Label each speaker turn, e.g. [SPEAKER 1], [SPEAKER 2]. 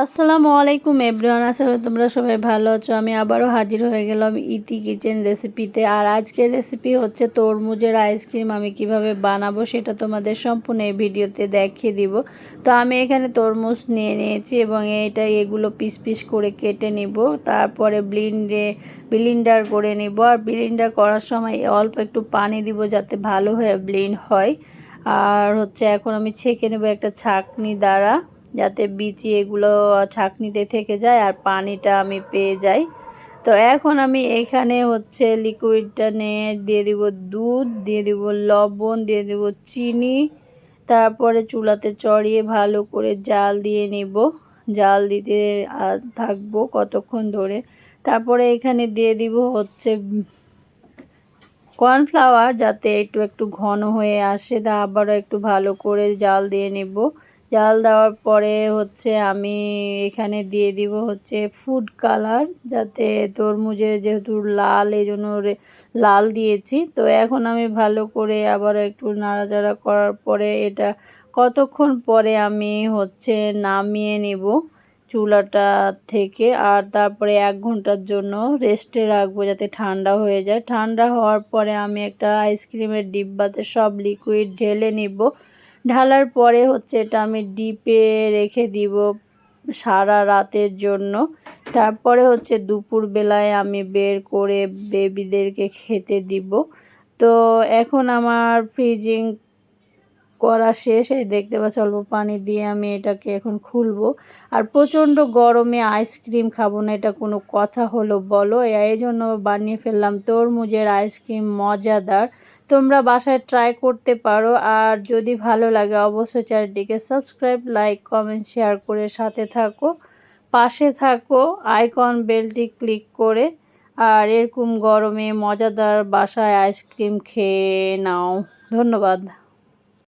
[SPEAKER 1] আসসালামু আলাইকুম এভরিওয়ান, আশা করি তোমরা সবাই ভালো আছো। আমি আবারও হাজির হয়ে গেলাম ইতি কিচেন রেসিপিতে। আর আজকের রেসিপি হচ্ছে তরমুজের আইসক্রিম। আমি কিভাবে বানাবো সেটা তোমাদের সম্পূর্ণ এই ভিডিওতে দেখিয়ে দিব। তো আমি এখানে তরমুজ নিয়ে নিয়েছি এবং এগুলো পিস পিস করে কেটে নিব। তারপরে ব্লিন্ডার করে নিব। আর ব্লিন্ডার করার সময় অল্প একটু পানি দিব যাতে ভালো হয়ে ব্লেন্ড হয়। আর হচ্ছে এখন আমি ছেঁকে নেব একটা ছাঁকনি দ্বারা, যাতে বিচি এগুলো ছাঁকনিতে থেকে যায় আর পানিটা আমি পেয়ে যাই। তো এখন আমি এখানে হচ্ছে লিকুইডটা নিয়ে দিয়ে দিব দুধ, দিয়ে দিব লবণ, দিয়ে দিব চিনি। তারপরে চুলাতে চড়িয়ে ভালো করে জাল দিয়ে নেব। জাল দিতে থাকবো কতক্ষণ ধরে। তারপরে এখানে দিয়ে দিব হচ্ছে কর্নফ্লাওয়ার, যাতে একটু একটু ঘন হয়ে আসে। তা আবারও একটু ভালো করে জাল দিয়ে নেব। জাল দেওয়ার পরে হচ্ছে আমি এখানে দিয়ে দিব হচ্ছে ফুড কালার, যাতে তরমুজের যেহেতু লাল এই জন্য লাল দিয়েছি। তো এখন আমি ভালো করে আবার একটু নাড়াচাড়া করার পরে এটা কতক্ষণ পরে আমি হচ্ছে নামিয়ে নেব চুলাটা থেকে। আর তারপরে 1 ঘন্টার জন্য রেস্টে রাখবো যাতে ঠান্ডা হয়ে যায়। ঠান্ডা হওয়ার পরে আমি একটা আইসক্রিমের ডিব্বাতে সব লিকুইড ঢেলে নিব। ঢালার পরে হচ্ছে এটা আমি ডিপে রেখে দিব সারা রাতের জন্য। তারপরে হচ্ছে দুপুরবেলায় আমি বের করে বেবিদেরকে খেতে দিব। তো এখন আমার ফ্রিজিং করা শেষ। এই দেখতে পাচ্ছি অল্প পানি দিয়ে আমি এটাকে এখন খুলবো। আর প্রচণ্ড গরমে আইসক্রিম খাবো না, এটা কোনো কথা হলো বলো? এই জন্য বানিয়ে ফেললাম তরমুজের আইসক্রিম, মজাদার। তোমরা বাসায় ট্রাই করতে পারো। আর যদি ভালো লাগে অবশ্যই চ্যানেলটিকে সাবস্ক্রাইব, লাইক, কমেন্ট, শেয়ার করে সাথে থাকো, পাশে থাকো আইকন বেলটি ক্লিক করে। আর এরকম গরমে মজাদার বাসায় আইসক্রিম খেয়ে নাও। ধন্যবাদ।